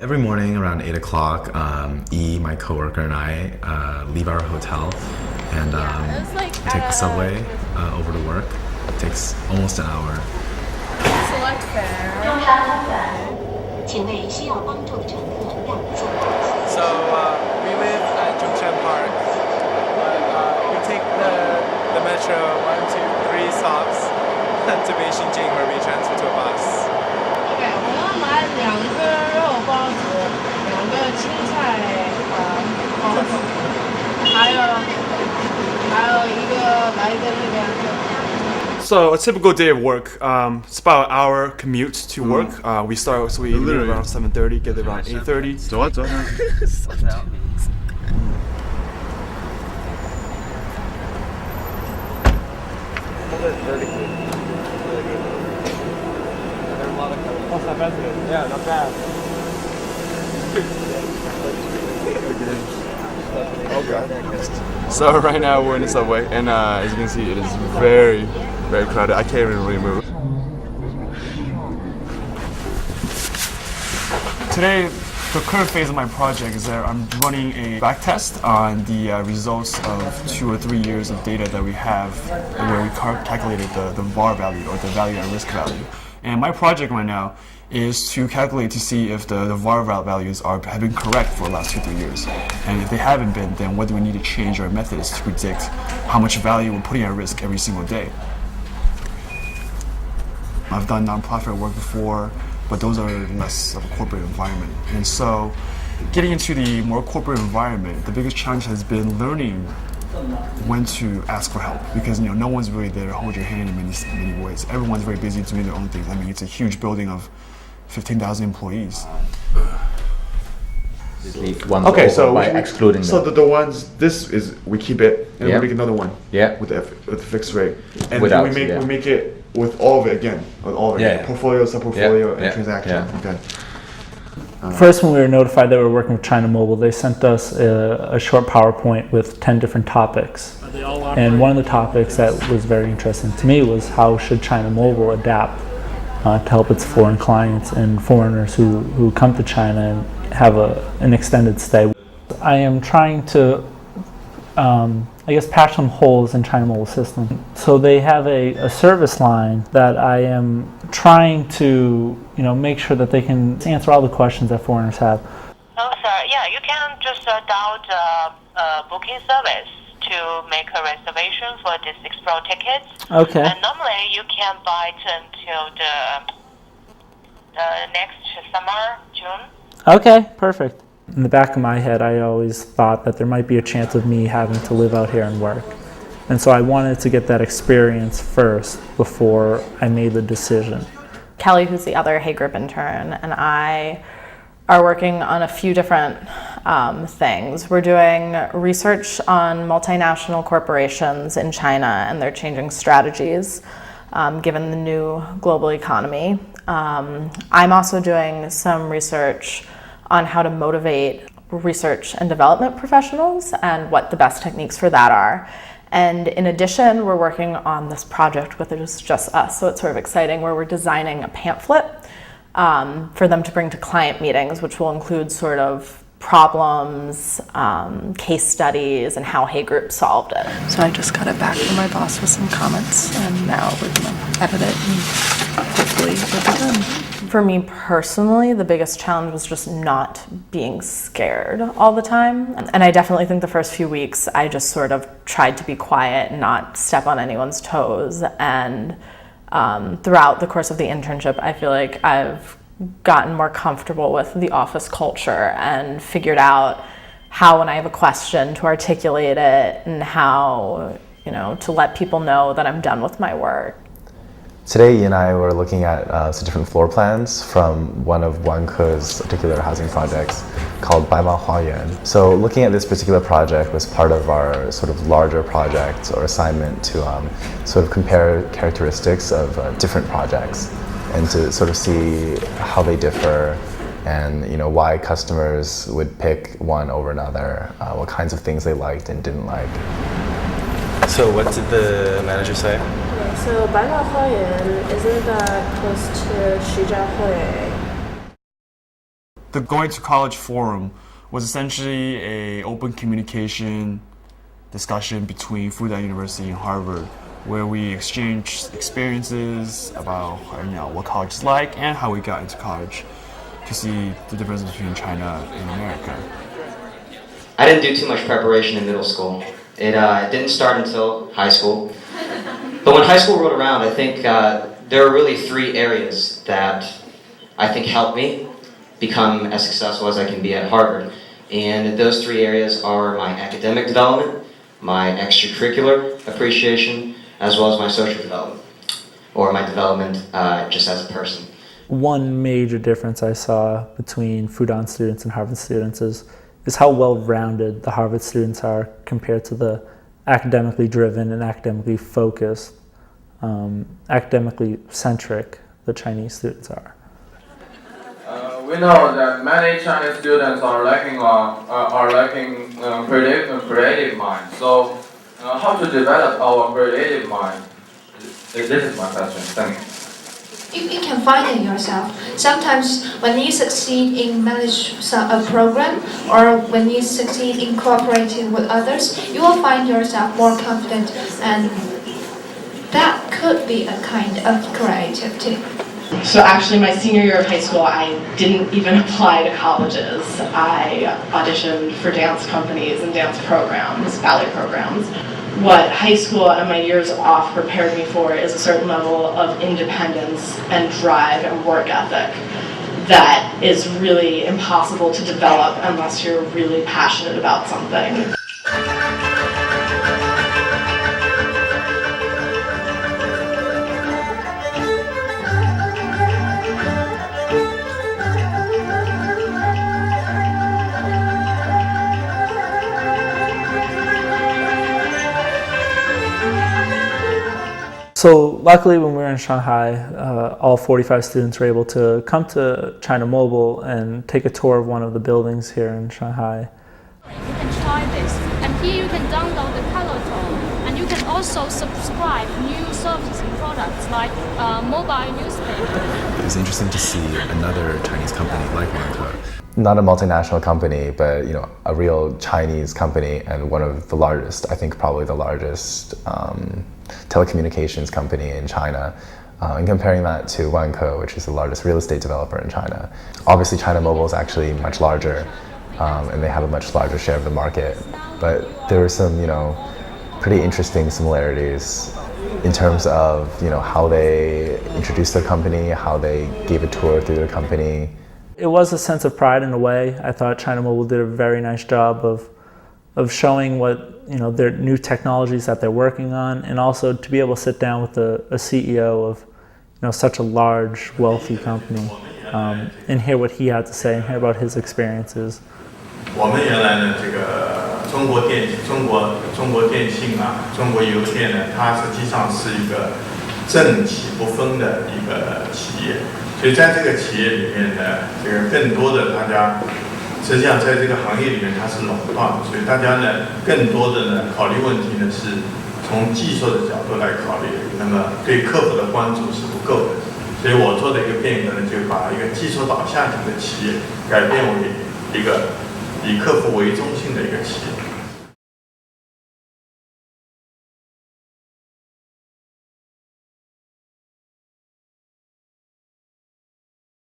Every morning around 8 o'clock, my coworker, and I leave our hotel and take the subway over to work. It takes almost an hour. Select fare. So we live at Chen Park, but we take the metro 1, 2, 3 stops to Beijing, where we transfer to a bus. OK，我要买2个肉包子，2个青菜包子，So a typical day of work, it's about an hour commute to work. We leave around 7:30, get there around 8:30. 좋아. Yeah, not bad. Okay. So right now we're in the subway, and as you can see, it is very, very crowded. I can't even really move. Today, the current phase of my project is that I'm running a back test on the results of 2 or 3 years of data that we have, where we calculated the VAR value, or the value at risk value. And my project right now is to calculate to see if the VAR values have been correct for the last 2-3 years. And if they haven't been, then what do we need to change our methods to predict how much value we're putting at risk every single day? I've done nonprofit work before, but those are less of a corporate environment. And so getting into the more corporate environment, the biggest challenge has been learning when to ask for help, because no one's really there to hold your hand in many ways. Everyone's very busy doing their own things. I mean, it's a huge building of 15,000 employees. Just leave one Okay, over so by excluding so them. the ones, this is, we keep it and Yeah. we make another one. Yeah. With the fixed rate, and Without, then we yeah. make it with all of it again, with all of it, Yeah. portfolio, sub-portfolio, Yeah, and yeah, transaction. yeah. Okay. First, when we were notified that we were working with China Mobile, they sent us a short PowerPoint with 10 different topics. And one of the topics that was very interesting to me was how should China Mobile adapt to help its foreign clients and foreigners who come to China and have an extended stay. I am trying to, patch some holes in China Mobile system. So they have a service line that I am trying to, make sure that they can answer all the questions that foreigners have. Oh, sir, yeah, you can just dial the booking service to make a reservation for this Explore tickets. Okay. And normally you can buy it until the next summer, June. Okay, perfect. In the back of my head, I always thought that there might be a chance of me having to live out here and work. And so I wanted to get that experience first before I made the decision. Kelly, who's the other Hay Group intern, and I are working on a few different things. We're doing research on multinational corporations in China and their changing strategies given the new global economy. I'm also doing some research on how to motivate research and development professionals and what the best techniques for that are. And in addition, we're working on this project with just us, so it's sort of exciting, where we're designing a pamphlet for them to bring to client meetings, which will include sort of problems, case studies, and how Hay Group solved it. So I just got it back from my boss with some comments, and now we're gonna edit it and hopefully it'll be done. For me personally, the biggest challenge was just not being scared all the time. And I definitely think the first few weeks, I just sort of tried to be quiet and not step on anyone's toes. And throughout the course of the internship, I feel like I've gotten more comfortable with the office culture and figured out how, when I have a question, to articulate it, and how, to let people know that I'm done with my work. Today, Yi and I were looking at some different floor plans from one of Wanke's particular housing projects called Baimao Huayuan. So looking at this particular project was part of our sort of larger project or assignment to sort of compare characteristics of different projects and to sort of see how they differ and why customers would pick one over another, what kinds of things they liked and didn't like. So what did the manager say? So Baimao Huayuan isn't that close to Shijiahui? The Going to College Forum was essentially a open communication discussion between Fudan University and Harvard, where we exchanged experiences about what college is like and how we got into college, to see the difference between China and America. I didn't do too much preparation in middle school. It didn't start until high school. But when high school rolled around, I think there are really 3 areas that I think helped me become as successful as I can be at Harvard. And those 3 areas are my academic development, my extracurricular appreciation, as well as my social development, or my development just as a person. One major difference I saw between Fudan students and Harvard students is how well-rounded the Harvard students are compared to the academically driven and academically focused, academically centric the Chinese students are. We know that many Chinese students are lacking creative mind. So, how to develop our creative mind? This is my question. Thank you. You can find it yourself. Sometimes when you succeed in manage a program or when you succeed in cooperating with others, you will find yourself more confident, and that could be a kind of creativity. So actually my senior year of high school, I didn't even apply to colleges. I auditioned for dance companies and dance programs, ballet programs. What high school and my years off prepared me for is a certain level of independence and drive and work ethic that is really impossible to develop unless you're really passionate about something. So luckily when we were in Shanghai, all 45 students were able to come to China Mobile and take a tour of one of the buildings here in Shanghai. You can try this, and here you can download the color tone, and you can also subscribe new services and products like mobile newspaper. It was interesting to see another Chinese company like Wanke. Not a multinational company, but a real Chinese company, and one of the largest, I think probably the largest telecommunications company in China, and comparing that to Wanke, which is the largest real estate developer in China. Obviously China Mobile is actually much larger, and they have a much larger share of the market, but there were some pretty interesting similarities in terms of how they introduced their company, how they gave a tour through their company. It was a sense of pride in a way. I thought China Mobile did a very nice job of showing what their new technologies that they're working on, and also to be able to sit down with a CEO of such a large, wealthy company, and hear what he had to say and hear about his experiences. 我们原来呢，这个中国电信啊，中国邮电呢，它实际上是一个政企不分的一个企业，所以在这个企业里面呢，这个更多的大家。 实际上，在这个行业里面，它是垄断，所以大家呢，更多的呢，考虑问题呢，是从技术的角度来考虑，那么对客户的关注是不够的，所以我做的一个变革呢，就把一个技术导向型的企业改变为一个以客户为中心的一个企业。